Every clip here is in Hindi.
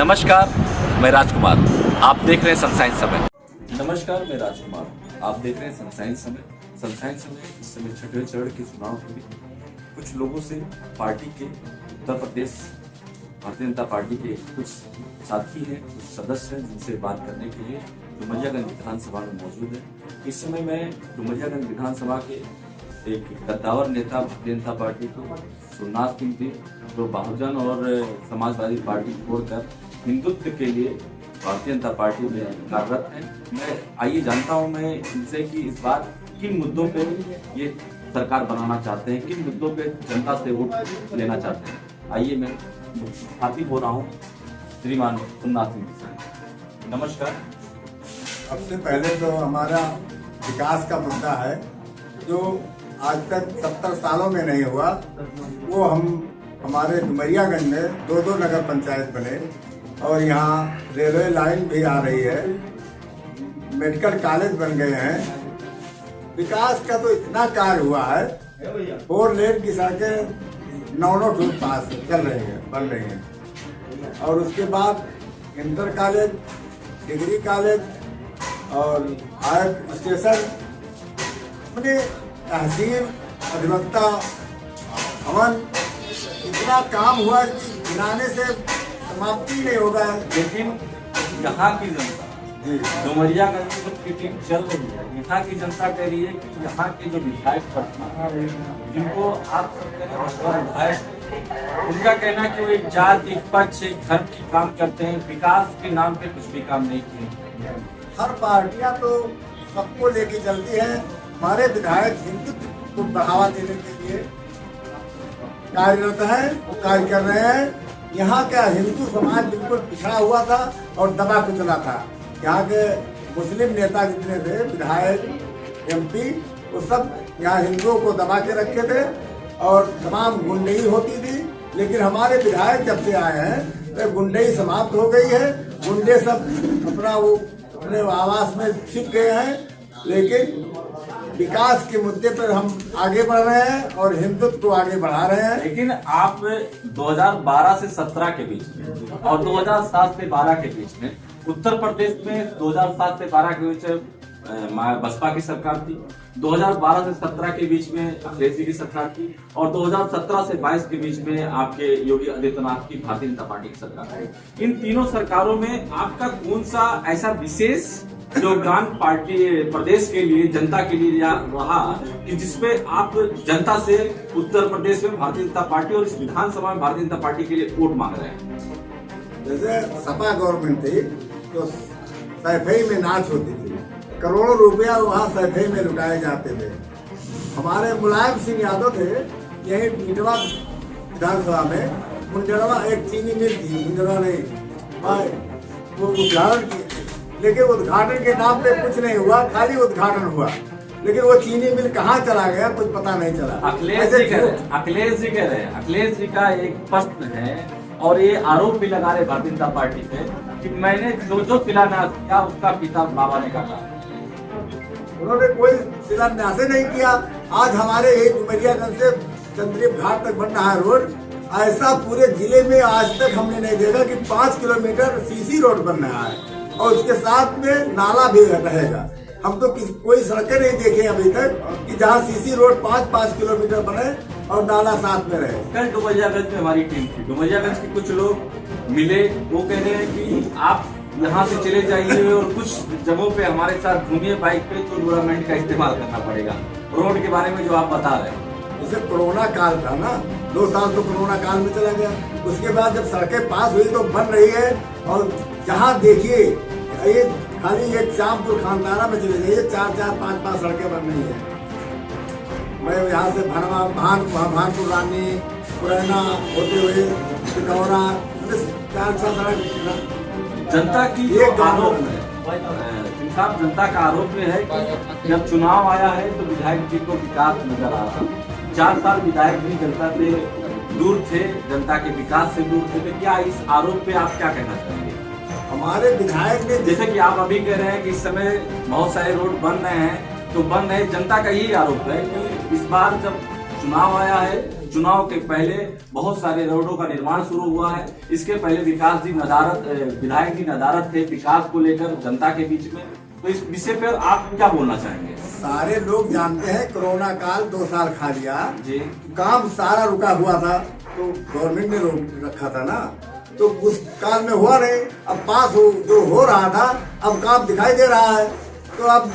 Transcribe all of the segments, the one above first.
नमस्कार, मैं राजकुमार। आप देख रहे हैं सनसाइन समय। नमस्कार, मैं राजकुमार। आप देख रहे हैं सनसाइन समय। सनसाइन समय इस समय छठवें चरण के चुनाव के लिए कुछ लोगों से पार्टी के उत्तर प्रदेश भारतीय जनता पार्टी के कुछ साथी हैं, कुछ सदस्य हैं, जिनसे बात करने के लिए डुमरियागंज विधानसभा में मौजूद है। इस समय मैं डुमरियागंज विधानसभा के एक कद्दावर नेता भारतीय जनता पार्टी को सोमनाथ सिंह जी, जो बहुजन और समाजवादी पार्टी छोड़कर हिंदुत्व के लिए भारतीय जनता पार्टी में कार्यरत हैं। मैं आइए जानता हूं मैं इनसे कि इस बार किन मुद्दों पे ये सरकार बनाना चाहते हैं, किन मुद्दों पे जनता से वोट लेना चाहते हैं। आइए मैं साथी बोल रहा हूँ श्रीमान सोमनाथ सिंह जी। नमस्कार। सबसे पहले तो हमारा विकास का मुद्दा है जो आज तक 70 सालों में नहीं हुआ। वो हमारे डुमरियागंज में 2 नगर पंचायत बने और यहाँ रेलवे लाइन भी आ रही है, मेडिकल कॉलेज बन गए हैं। विकास का तो इतना कार्य हुआ है, 4 लेन की सड़कें 9 फुट पास चल रही हैं, बन रही हैं। और उसके बाद इंटर कॉलेज, डिग्री कॉलेज और हायर स्टेशन, अपने तहसील, अधिवक्ता भवन, इतना काम हुआ कि गिनाने से समाप्ति नहीं होगा। लेकिन यहाँ की जनता डुमरियागंज की टीम चल रही है, यहाँ की जनता कह रही है कि यहाँ के जो विधायक जिनको आप विधायक, उनका कहना है कि वो एक जाति, एक पक्ष, एक धर्म की काम करते हैं, विकास के नाम पे कुछ भी काम नहीं किए। हर पार्टियां तो सबको लेके चलती है। हमारे विधायक हिंदुत्व को बढ़ावा देने के लिए कार्यरत है, कार्य कर रहे हैं। यहाँ का हिंदू समाज बिल्कुल पिछड़ा हुआ था और दबा कुचला था। यहाँ के मुस्लिम नेता जितने थे, विधायक, MP, वो सब यहाँ हिंदुओं को दबा के रखे थे और तमाम गुंडई होती थी। लेकिन हमारे विधायक जब से आए हैं तो गुंडई समाप्त हो गई है। गुंडे सब अपने आवास में छिप गए हैं। लेकिन विकास के मुद्दे पर हम आगे बढ़ रहे हैं और हिंदुत्व को आगे बढ़ा रहे हैं। लेकिन आप 2012 से 17 के बीच में और 2007 से 12 के बीच में उत्तर प्रदेश में 2007 से 12 के बीच बसपा की सरकार थी, 2012 से 17 के बीच में अखिलेश जी की सरकार थी और 2017 से 22 के बीच में आपके योगी आदित्यनाथ की भारतीय जनता पार्टी की सरकार है। इन तीनों सरकारों में आपका कौन सा ऐसा विशेष योगदान पार्टी प्रदेश के लिए, जनता के लिए रहा कि जिसपे आप जनता से उत्तर प्रदेश में भारतीय जनता पार्टी और इस विधानसभा में भारतीय जनता पार्टी के लिए वोट मांग रहे हैं? जैसे सपा गवर्नमेंट थी तो सैफई में नाच होती थी, करोड़ों रुपया वहाँ सैफई में लुटाए जाते थे। हमारे मुलायम सिंह यादव थे, यही मुंडरवा विधानसभा में, मुंडरवा एक चीनी मिल थी, मुंडरवा नहीं, वो उद्घाटन की, लेकिन उद्घाटन के नाम पे कुछ नहीं हुआ, खाली उद्घाटन हुआ। लेकिन वो चीनी मिल कहाँ चला गया कुछ पता नहीं चला। अखिलेश जी कह रहे हैं, अखिलेश जी का एक प्रश्न है और ये आरोप भी लगा रहे भारतीय जनता पार्टी पे कि मैंने जो शिलान्यास किया उसका पिता बाबा ने कहा। उन्होंने कोई शिलान्यास नहीं किया। आज हमारे एक डुमरियागंज से चंद्रीप घाट तक बन रहा है रोड, ऐसा पूरे जिले में आज तक हमने नहीं देखा कि 5 किलोमीटर CC रोड बन रहा है और उसके साथ में नाला भी रहेगा। हम तो कोई सड़कें नहीं देखे अभी तक कि जहाँ CC रोड 5-5 किलोमीटर बने और नाला साथ में रहे। कल डुमरियागंज में हमारी टीम थी, डुमरियागंज के कुछ लोग मिले, वो कह रहे हैं कि आप यहाँ से चले जाइए और कुछ जगहों पे हमारे साथ घूमिए बाइक पे, तो गवर्नमेंट का इस्तेमाल करना पड़ेगा। रोड के बारे में जो आप बता रहे हैं, जैसे कोरोना काल था ना, 2 साल तो कोरोना काल में चला गया। उसके बाद जब सड़कें पास हुई तो बन रही है और जहाँ देखिए ये खाली एक श्यामपुर खानदारा में चले जाइए, 4-4, 5-5 सड़कें बन रही है। मैं यहाँ से भानपुर रानी, पुरैना होते हुए टिकौरा, 4-6 सड़क। जनता की एक आरोप है साहब, जनता का आरोप ये है कि जब चुनाव आया है तो विधायक जी को विकास नजर आ रहा। 4 साल विधायक भी जनता से दूर थे, जनता के विकास से दूर थे। तो क्या इस आरोप पे आप क्या कहना चाहेंगे? हमारे विधायक ने, जैसे कि आप अभी कह रहे हैं कि इस समय बहुत सारे रोड बन रहे हैं, तो बन रहे, जनता का यही आरोप है कि इस बार जब चुनाव आया है, चुनाव के पहले बहुत सारे रोडों का निर्माण शुरू हुआ है। इसके पहले विकास जी नदारत, विधायक जी नदारत थे विकास को लेकर जनता के बीच में। तो इस विषय पर आप क्या बोलना चाहेंगे? सारे लोग जानते हैं कोरोना काल 2 साल खा लिया जी, काम सारा रुका हुआ था, तो गवर्नमेंट ने रोक रखा था ना, तो उस काल में हुआ नहीं। अब पास जो हो रहा था अब काम दिखाई दे रहा है, तो अब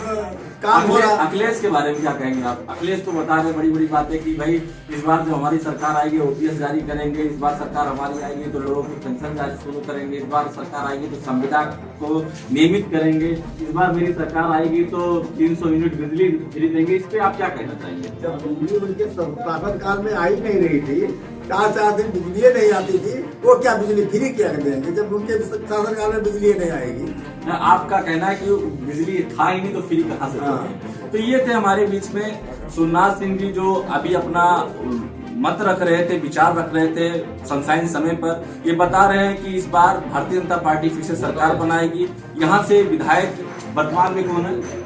काम हो रहा है। अखिलेश के बारे में क्या कहेंगे आप? अखिलेश तो बता रहे बड़ी बड़ी बातें कि भाई इस बार जो हमारी सरकार आएगी ओपीएस जारी करेंगे, इस बार सरकार हमारी आएगी तो लोगों की पेंशन जारी शुरू करेंगे, इस बार सरकार आएगी तो संविदा को नियमित करेंगे, इस बार मेरी सरकार आएगी तो 300 यूनिट बिजली फ्री देंगे। इस पे आप क्या कहना चाहेंगे? जब बिजली उनके शासन काल में आई नहीं रही थी, 4 दिन बिजली नहीं आती थी, वो क्या बिजली फ्री क्या देंगे जब उनके शासन काल में बिजली नहीं आएगी? आपका कहना है कि बिजली था ही नहीं तो फ्री कहाँ से देंगे? तो ये थे हमारे बीच में सोमनाथ सिंह जी जो अभी अपना मत रख रहे थे, विचार रख रहे थे सनसाइन समय पर। ये बता रहे हैं कि इस बार भारतीय जनता पार्टी फिर से सरकार बनाएगी। यहाँ से विधायक वर्तमान में कौन है?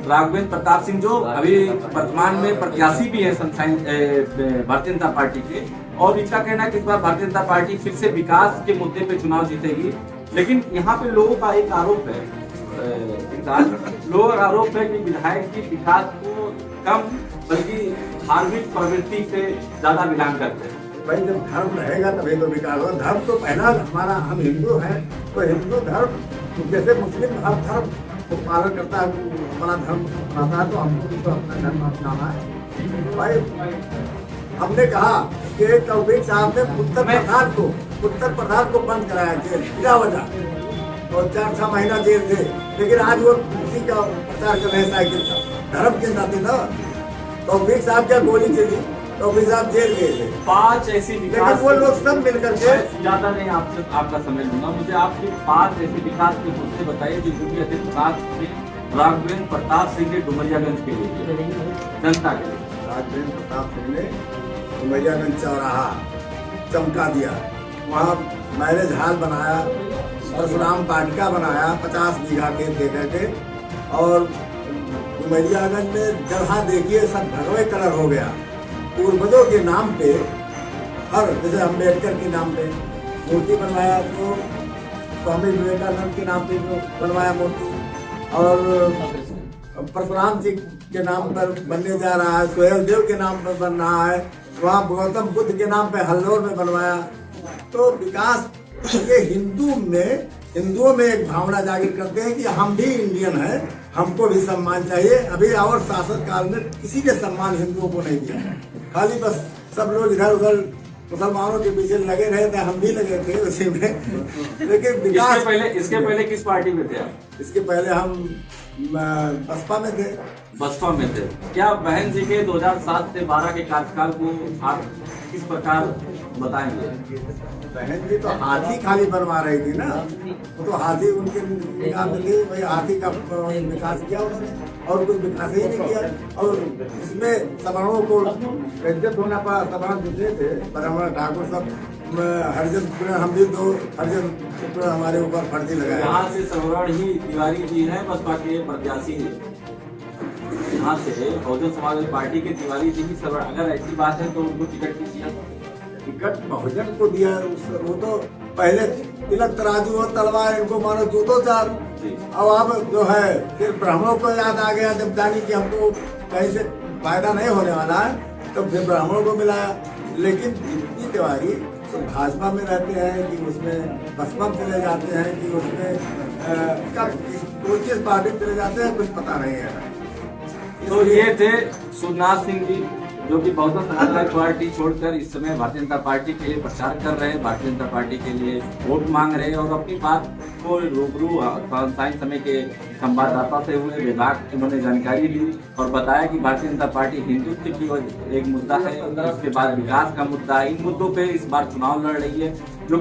राघवेंद्र प्रताप सिंह जो अभी वर्तमान में प्रत्याशी भी है सनसाइन भारतीय जनता पार्टी के। और इनका कहना है कि इस बार भारतीय जनता पार्टी फिर से विकास के मुद्दे पे चुनाव जीतेगी। लेकिन यहाँ पे लोगों का एक आरोप है, लोगों का आरोप है कि विधायक जी विकास को कम बल्कि धार्मिक प्रवृत्ति से ज्यादा मिलान करते हैं। भाई जब धर्म रहेगा तभी तो विकास होगा। धर्म तो पहला हमारा, हम हिंदू हैं तो हिंदू धर्म जैसे मुस्लिम हर धर्म को पालन करता है, अपना धर्म अपनाता है, तो हमको भी तो अपना धर्म अपनाना है। भाई हमने कहा कि तौफीक साहब ने उत्तर प्रधान को बंद कराया जेल बिना वजह और 4-6 महीना जेल थे, लेकिन आज वो उसी का प्रचार कर रहे हैं साइकिल का। धर्म के नाते ना तौफीक साहब क्या गोली चली, तौफीक साहब जेल गए थे। 5 ऐसी विकास, वो लोग सब मिलकर के, ज्यादा नहीं आपसे आपका समय लूंगा, मुझे आपके 5 ऐसे विकास के मुद्दे बताइए जो यूपी अध्यक्ष राघवेंद्र प्रताप सिंह ने डुमरियागंज के लिए, जनता के लिए। राघवेंद्र प्रताप सिंह ने डुमरियागंज चौराहा चमका दिया, वहाँ मैरिज हॉल बनाया, परशुराम वाटिका बनाया 50 बीघा के देकर के, और डुमरियागंज में जगह देखिए सब भगवे कलर हो गया। पूर्वजों के नाम पे, हर जैसे अम्बेडकर के नाम पे मूर्ति बनवाया, तो स्वामी विवेकानंद के नाम पे बनवाया मूर्ति, और परशुराम जी के नाम पर बनने जा रहा है, सोहेल देव के नाम पर बन रहा है, वहाँ गौतम बुद्ध के नाम पे हल्लोर में बनवाया। तो विकास ये हिंदुओं में एक भावना जागृत करते हैं कि हम भी इंडियन हैं, हमको भी सम्मान चाहिए। अभी और शासन काल में किसी ने सम्मान हिंदुओं को नहीं दिया, खाली बस सब लोग इधर उधर मुसलमानों के पीछे लगे रहे थे, हम भी लगे थे उसी में। लेकिन विकास इसके पहले किस पार्टी में थे आप? इसके पहले हम बसपा में थे। बसपा में थे। क्या बहन जी के 2007 से 12 के कार्यकाल को आप किस प्रकार बताएंगे? बहन जी तो हाथी खाली बनवा रही थी ना, वो तो हाथी उनके निकाल थे, वही हाथी का विकास किया उन्होंने, और कुछ विकास ही नहीं किया। और इसमें सवर्णों को इज्जत होना पड़ा, सवर्ण जितने थे ब्राह्मण ठाकुर सब, हरिजन हम भी 2 हरिजन हमारे ऊपर फर्जी लगाए। यहाँ से सवर्ण ही तिवारी जी है बसपा के प्रत्याशी, यहाँ से बहुजन समाज पार्टी के तिवारी जी ही सवर्ण। अगर ऐसी बात है तो उनको टिकट दीजिए। टिकट बहुजन को दिया, वो तो पहले तिलक तराजू और तलवार इनको मानो 2-2 4। अब जो है फिर ब्राह्मणों को याद आ गया, जब जानी कि हमको कहीं से फायदा नहीं होने वाला है, तो फिर ब्राह्मणों को मिलाया। लेकिन जितनी तिवारी तो भाजपा में रहते हैं कि उसमें बसपा में चले जाते हैं कि उसमें किस पार्टी में चले जाते हैं, कुछ पता नहीं है। तो ये थे सोमनाथ सिंह जी जो कि बहुजन समाज पार्टी छोड़कर इस समय भारतीय जनता पार्टी के लिए प्रचार कर रहे हैं, भारतीय जनता पार्टी के लिए वोट मांग रहे हैं। और अपनी बात को रूबरू सनसाइन समय के संवाददाता से हुए विभाग उन्होंने जानकारी दी और बताया कि भारतीय जनता पार्टी हिंदुत्व की एक मुद्दा है, उसके बाद विकास का मुद्दा है। इन मुद्दों पे इस बार चुनाव लड़ रही है, जो